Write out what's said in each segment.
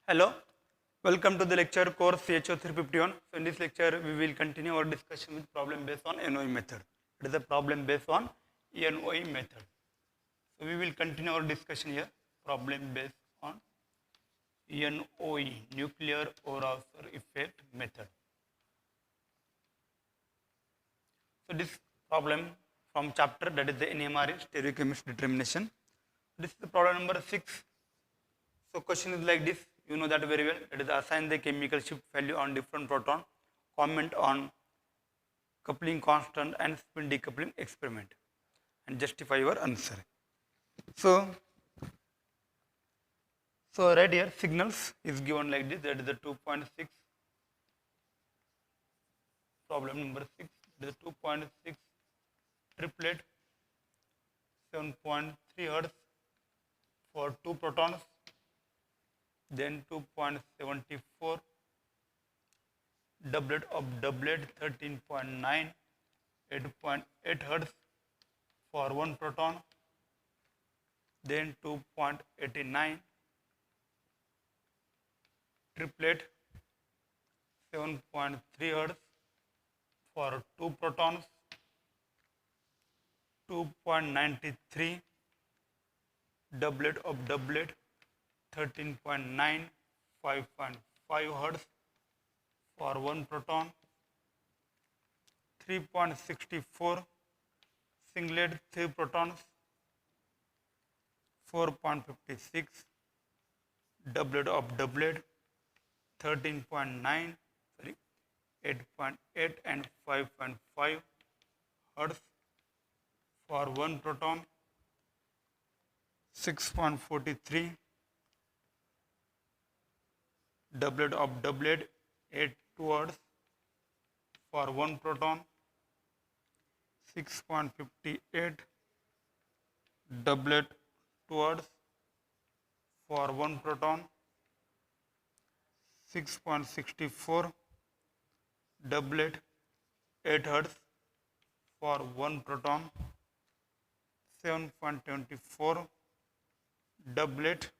Hello, welcome to the lecture course CHO 351. So in this lecture, we will continue our discussion with problem based on NOE method. It is a problem based on NOE method. So we will continue our discussion here, problem based on NOE, nuclear Aurosur effect method. So this problem from chapter, that is the NMR stereochemistry determination. This is the problem number 6. So question is like this, you know that very well. It is assign the chemical shift value on different proton, comment on coupling constant and spin decoupling experiment, and justify your answer. So right here signals is given like this, that is the 2.6, problem number 6, the 2.6 triplet, 7.3 hertz for 2 protons, then 2.74 doublet of doublet, 13.9, 8.8 hertz for 1 proton, then 2.89 triplet, 7.3 hertz for 2 protons, 2.93 doublet of doublet, 13.9, 5.5 hertz for 1 proton, 3.64 singlet 3 protons, 4.56 doublet of doublet, 13.9, 8.8 and 5.5 hertz for 1 proton, 6.43 doublet of doublet, 8 hertz for 1 proton, 6.58 doublet 2 hertz for 1 proton, 6.64 doublet 8 hertz for 1 proton, 7.24 doublet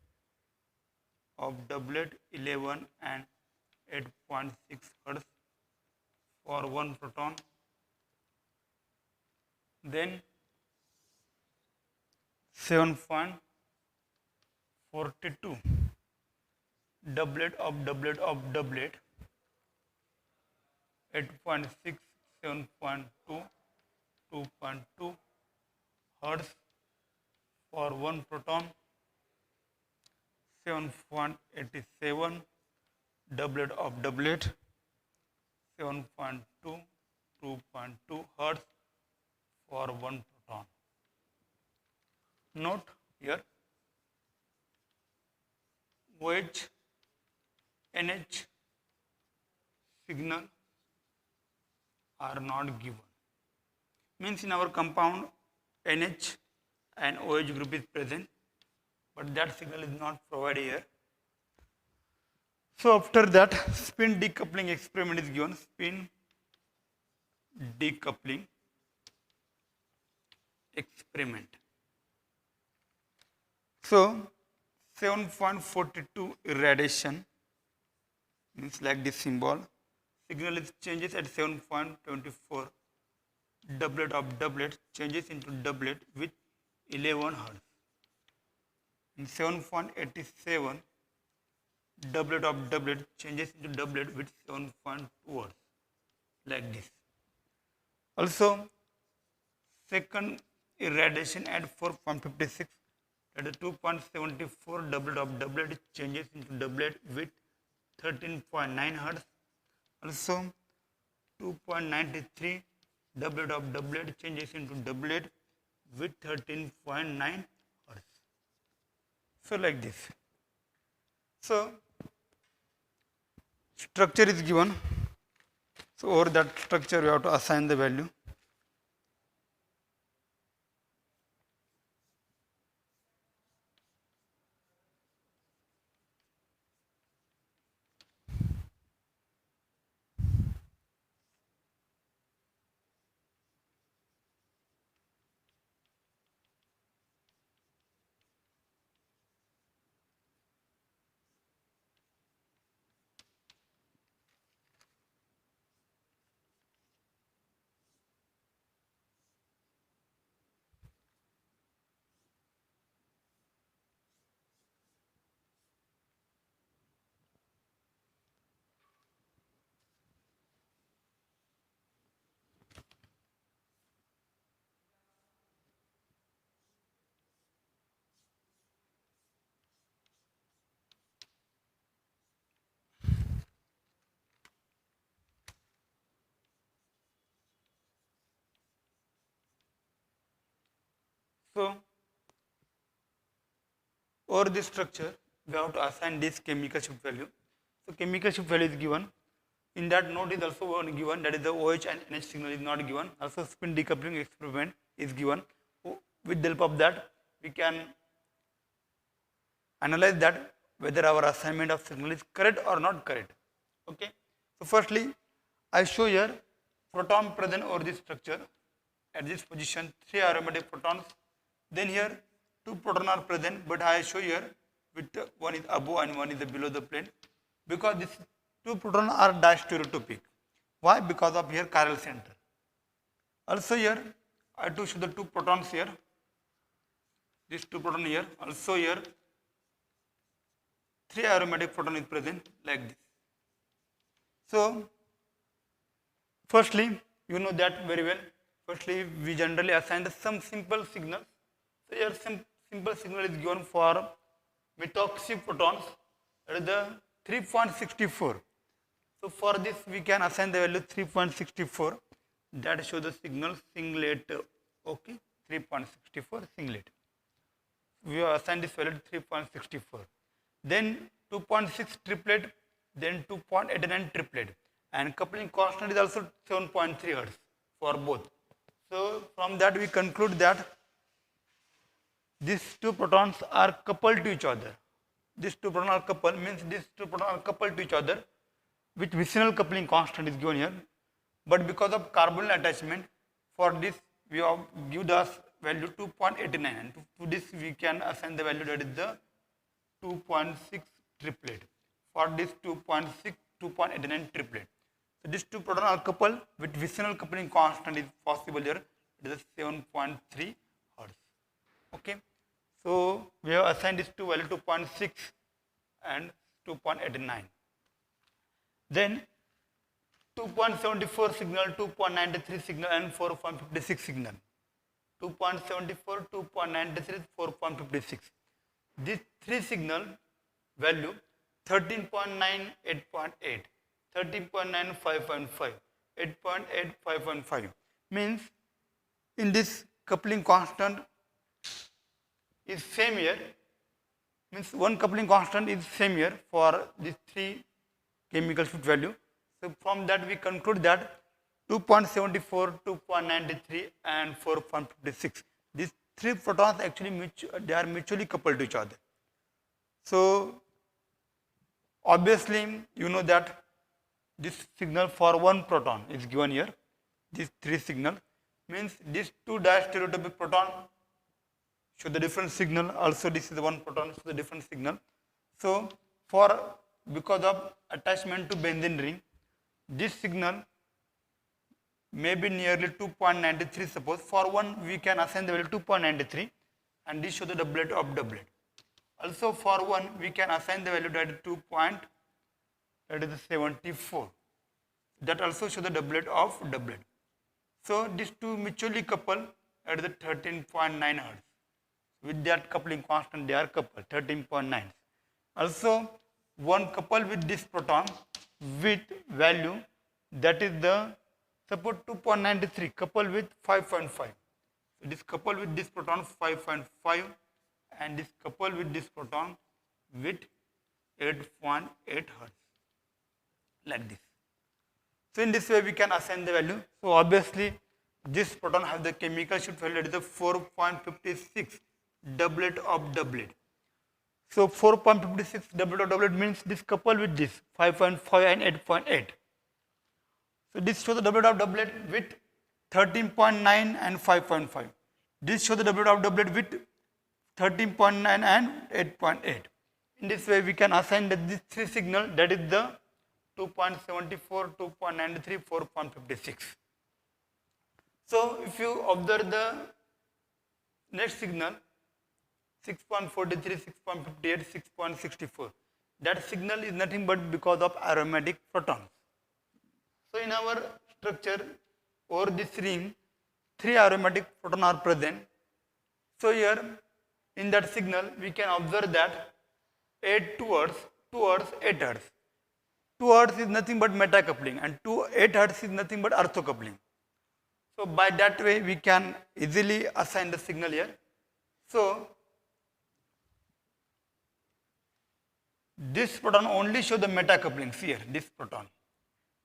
of doublet 11 and 8.6 hertz for 1 proton, then 7.42 doublet of doublet, 8.6, 7.2, 2.2 hertz for 1 proton, 7.87 doublet of doublet, 7.2, 2.2 hertz for 1 proton. Note here, OH, NH signal are not given. Means in our compound NH and OH group is present, but that signal is not provided here. So after that, spin decoupling experiment is given, spin decoupling experiment. So 7.42 irradiation means like this symbol, signal is changes at 7.24 doublet of doublet changes into doublet with 11 hertz. In 7.87 doublet of doublet changes into doublet with 7.2 hertz, like this. Also second irradiation at 4.56, that is 2.74 doublet of doublet changes into doublet with 13.9 hertz. Also 2.93 doublet of doublet changes into doublet with 13.9 hertz. So like this. So structure is given. So over that structure we have to assign the value. So over this structure, we have to assign this chemical shift value. So chemical shift value is given. In that node is also one given, that is the OH and NH signal is not given. Also spin decoupling experiment is given. With the help of that, we can analyze that whether our assignment of signal is correct or not correct. Okay. So firstly, I show here proton present over this structure. At this position, 3 aromatic protons. Then here 2 protons are present, but I show here with one is above and one is below the plane, because these 2 protons are distereotopic. Why? Because of here chiral center. Also here I have to show the 2 protons here. These 2 protons here. Also here 3 aromatic proton is present like this. So firstly, you know that very well. Firstly, we generally assign some simple signals. So here simple signal is given for methoxy protons, that is the 3.64. So for this we can assign the value 3.64. That shows the signal singlet. Okay, 3.64 singlet. We have assigned this value 3.64. Then 2.6 triplet, then 2.89 triplet, and coupling constant is also 7.3 Hz for both. So from that we conclude that these 2 protons are coupled to each other. These 2 protons are coupled, means these 2 protons are coupled to each other, which vicinal coupling constant is given here. But because of carbonyl attachment, for this we have give us value 2.89, and to this we can assign the value, that is the 2.6 triplet. For this 2.89 triplet. So these 2 protons are coupled with vicinal coupling constant is possible here. It is 7.3 Hz. Okay. So we have assigned this to value 2.6 and 2.89. Then 2.74 signal, 2.93 signal, and 4.56 signal. 2.74, 2.93, 4.56. These 3 signal value 13.9, 8.8, 13.9, 5.5, 8.8, 5.5. Means in this coupling constant is same here. Means one coupling constant is same here for these 3 chemical shift value. So from that we conclude that 2.74, 2.93 and 4.56. These 3 protons actually they are mutually coupled to each other. So obviously you know that this signal for 1 proton is given here. These 3 signal means these 2 distereotopic proton show the different signal. Also this is the 1 proton, show the different signal. So because of attachment to benzene ring, this signal may be nearly 2.93. Suppose for 1 we can assign the value 2.93, and this show the doublet of doublet. Also for 1 we can assign the value, that is 74. That also show the doublet of doublet. So these 2 mutually coupled at the 13.9 Hz. With that coupling constant they are coupled 13.9. Also one coupled with this proton with value, that is the suppose 2.93 coupled with 5.5. So this coupled with this proton 5.5, and this coupled with this proton with 8.8 Hz, like this. So in this way we can assign the value. So obviously this proton have the chemical shift value, that is the 4.56 doublet of doublet. So 4.56 doublet of doublet means this coupled with this 5.5 and 8.8. So this shows the doublet of doublet with 13.9 and 5.5. This shows the doublet of doublet with 13.9 and 8.8. In this way we can assign that these 3 signal, that is the 2.74, 2.93, 4.56. So if you observe the next signal 6.43, 6.58, 6.64, that signal is nothing but because of aromatic protons. So in our structure over this ring 3 aromatic protons are present. So here in that signal we can observe that 8 towards 8 Hz. 2 Hz is nothing but meta coupling, and 8 Hz is nothing but ortho coupling. So by that way we can easily assign the signal here. So this proton only show the meta couplings here, this proton.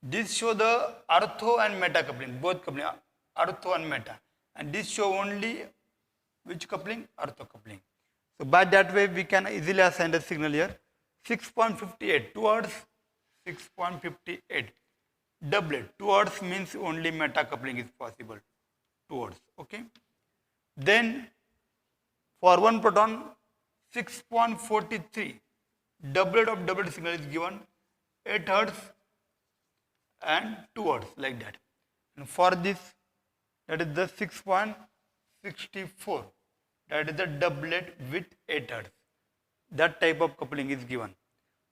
This show the ortho and meta coupling, both coupling, ortho and meta. And this show only which coupling? Ortho coupling. So by that way we can easily assign the signal here. 6.58 towards 6.58 doublet. Towards means only meta coupling is possible. Towards, okay. Then for one proton 6.43 doublet of doublet signal is given 8 Hertz and 2 Hertz like that. And for this, that is the 6.64, that is the doublet with 8 Hertz. That type of coupling is given.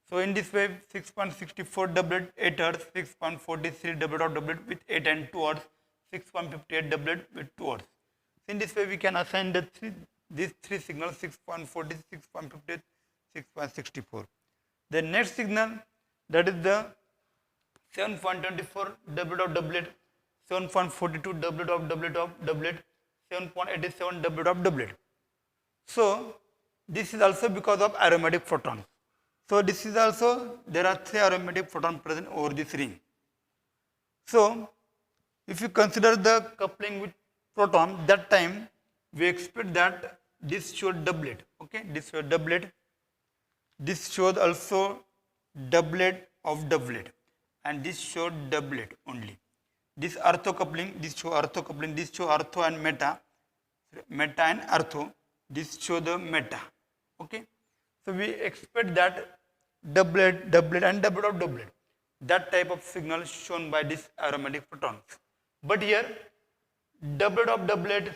So in this way, 6.64 doublet 8 Hertz, 6.43 doublet of doublet with 8 and 2 Hertz, 6.58 doublet with 2 Hertz. So in this way, we can assign these three signals: 6.40, 6.58, 6.64. The next signal, that is the 7.24 doublet of doublet, 7.42 doublet of doublet, 7.87 doublet of doublet. So this is also because of aromatic photons. So this is also, there are 3 aromatic photons present over this ring. So if you consider the coupling with proton, that time we expect that this showed doublet. Okay, this showed doublet. This showed also doublet of doublet, and this showed doublet only. This ortho coupling, this show ortho coupling, this show ortho and meta and ortho. This show the meta. Okay, so we expect that doublet and doublet of doublet. That type of signal shown by this aromatic photons. But here, doublet of doublet,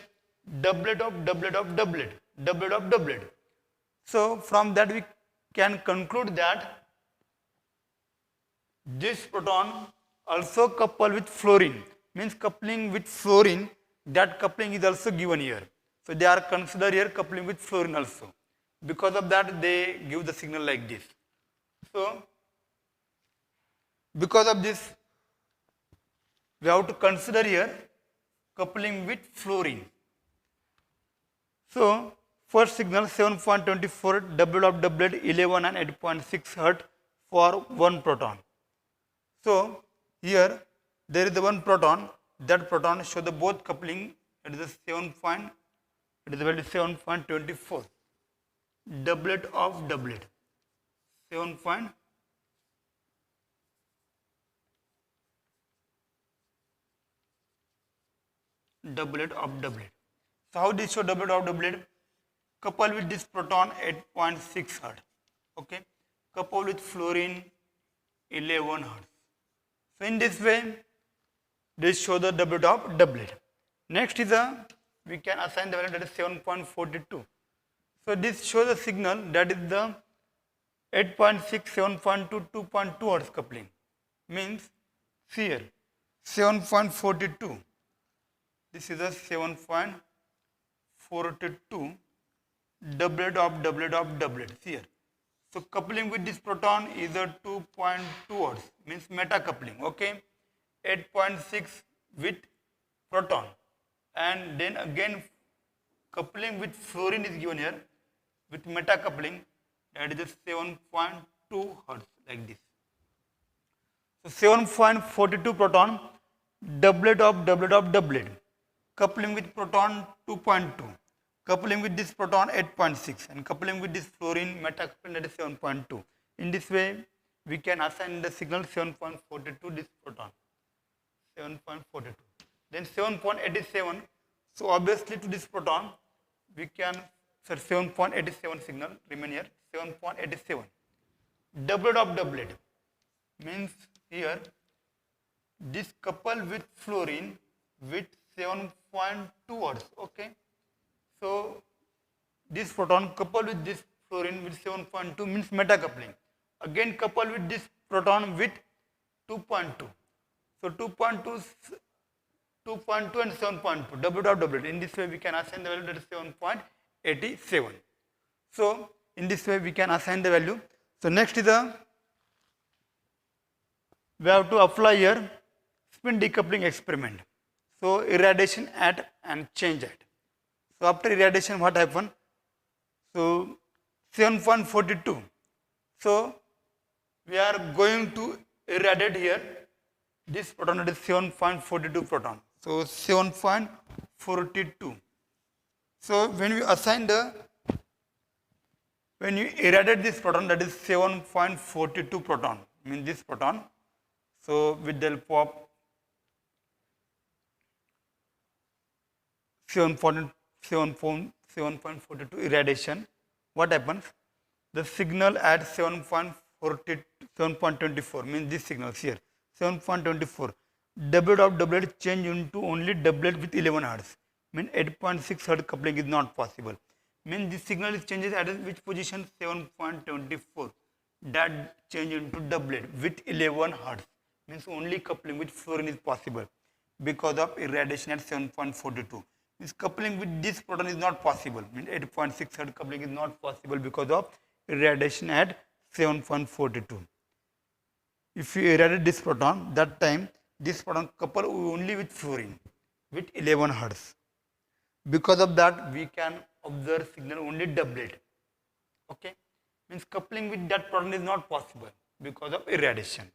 doublet of doublet of doublet, doublet of doublet. So from that we can conclude that this proton also coupled with fluorine, means coupling with fluorine, that coupling is also given here. So they are considered here coupling with fluorine also. Because of that they give the signal like this. So because of this we have to consider here coupling with fluorine. So first signal 7.24 doublet of doublet 11 and 8.6 Hertz for one proton. So here there is the one proton, that proton show the both coupling, it is the 7.24 doublet of doublet, 7. Doublet of doublet. So how this show doublet of doublet? Coupled with this proton 8.6 Hertz. Okay, coupled with fluorine 11 Hertz. So in this way, this show the doublet of doublet. Next is we can assign the value, that is 7.42. So this shows the signal, that is the 8.6, 7.2, 2.2 Hertz coupling. Means here 7.42. This is a 7.42 doublet of doublet here. So coupling with this proton is a 2.2 Hertz, means meta coupling. Okay, 8.6 with proton, and then again coupling with fluorine is given here with meta coupling, that is 7.2 Hertz like this. So 7.42 proton doublet of doublet, coupling with proton 2.2, coupling with this proton 8.6, and coupling with this fluorine meta coupling, that is 7.2. In this way we can assign the signal 7.42 this proton, 7.42. Then 7.87. So obviously to this proton we can 7.87 signal remain here, 7.87 doublet of doublet, means here this coupled with fluorine with 7.2 Hertz. Okay, so this proton coupled with this fluorine with 7.2 means meta coupling. Again coupled with this proton with 2.2. So 2.2 and 7.2 doublet of doublet. In this way we can assign the value, that is 7.87. So in this way we can assign the value. So next is we have to apply here spin decoupling experiment. So irradiation at and change at. So after irradiation what happen? So 7.42. So we are going to irradiate here this proton, that is 7.42 proton. So 7.42. So when you irradiate this proton, that is 7.42 proton, means this proton. So with the help of 7.42 irradiation, what happens? The signal at 7.24 means this signal here 7.24 doublet of doublet change into only doublet with 11 hertz, means 8.6 hertz coupling is not possible. Means this signal is changes at which position? 7.24. That change into doublet with 11 hertz, means only coupling with fluorine is possible because of irradiation at 7.42. Means coupling with this proton is not possible, means 8.6 hertz coupling is not possible because of irradiation at 7.42. If you irradiate this proton, that time this proton couple only with fluorine with 11 hertz. Because of that, we can observe signal only doublet. Okay, means coupling with that proton is not possible because of irradiation.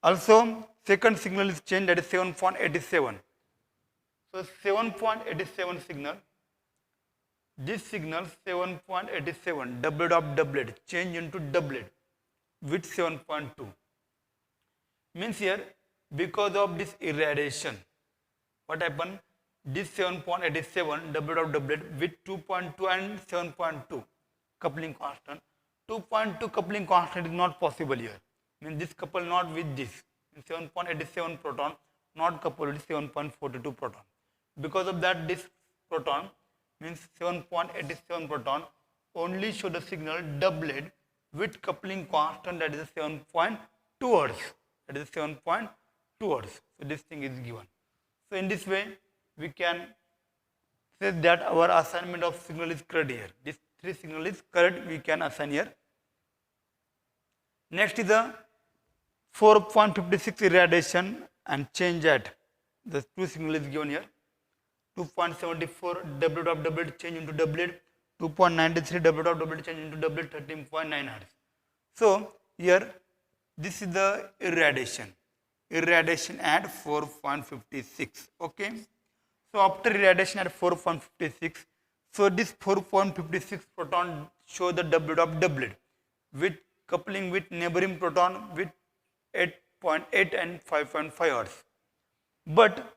Also, second signal is changed, that is 7.87. So 7.87 signal. This signal 7.87 doublet of doublet change into doublet with 7.2. Means here because of this irradiation, what happened? This 7.87 doublet of doublet with 2.2 and 7.2 coupling constant. 2.2 coupling constant is not possible here. Means this couple not with this. 7.87 proton not coupled with 7.42 proton. Because of that, this proton means 7.87 proton only show the signal doublet with coupling constant, that is 7.2 hertz. That is 7.2 hertz. So this thing is given. So in this way, we can say that our assignment of signal is correct here. This three signal is correct, we can assign here. Next is the 4.56 irradiation and change at the two signal is given here. 2.74 doublet of doublet change into doublet, 2.93 doublet of doublet change into doublet, 13.9 hertz. So here this is the irradiation at 4.56. Okay. So after irradiation at 4.56, so this 4.56 proton show the doublet of doublet with coupling with neighboring proton with 8.8 and 5.5 hertz. But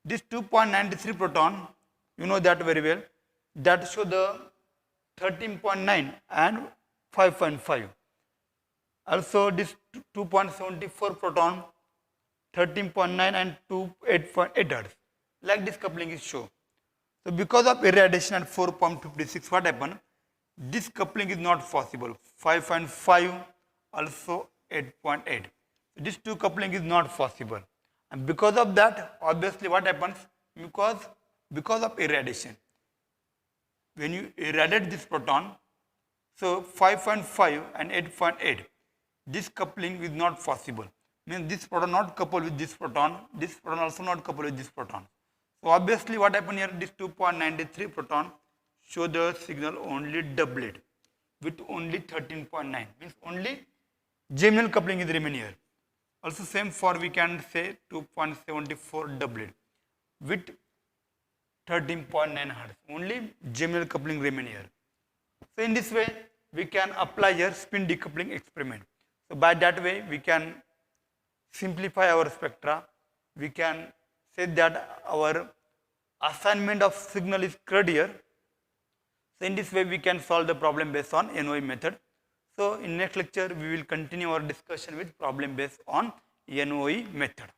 this 2.93 proton, you know that very well, that show the 13.9 and 5.5. Also this 2.74 proton, 13.9 and 8.8 hertz. Like this coupling is shown. So because of irradiation at 4.56, what happened? This coupling is not possible. 5.5, also 8.8. So this two coupling is not possible. And because of that, obviously what happens? Because of irradiation. When you irradiate this proton, so 5.5 and 8.8, this coupling is not possible. Means this proton not coupled with this proton also not coupled with this proton. So obviously what happened here, this 2.93 proton show the signal only doublet with only 13.9, means only geminal coupling is remain here. Also same for we can say 2.74 doublet with 13.9 hertz, only geminal coupling remain here. So in this way we can apply here spin decoupling experiment. So by that way we can simplify our spectra. We can say that our assignment of signal is correct here. So in this way we can solve the problem based on NOI method. So in next lecture we will continue our discussion with problem based on NOI method.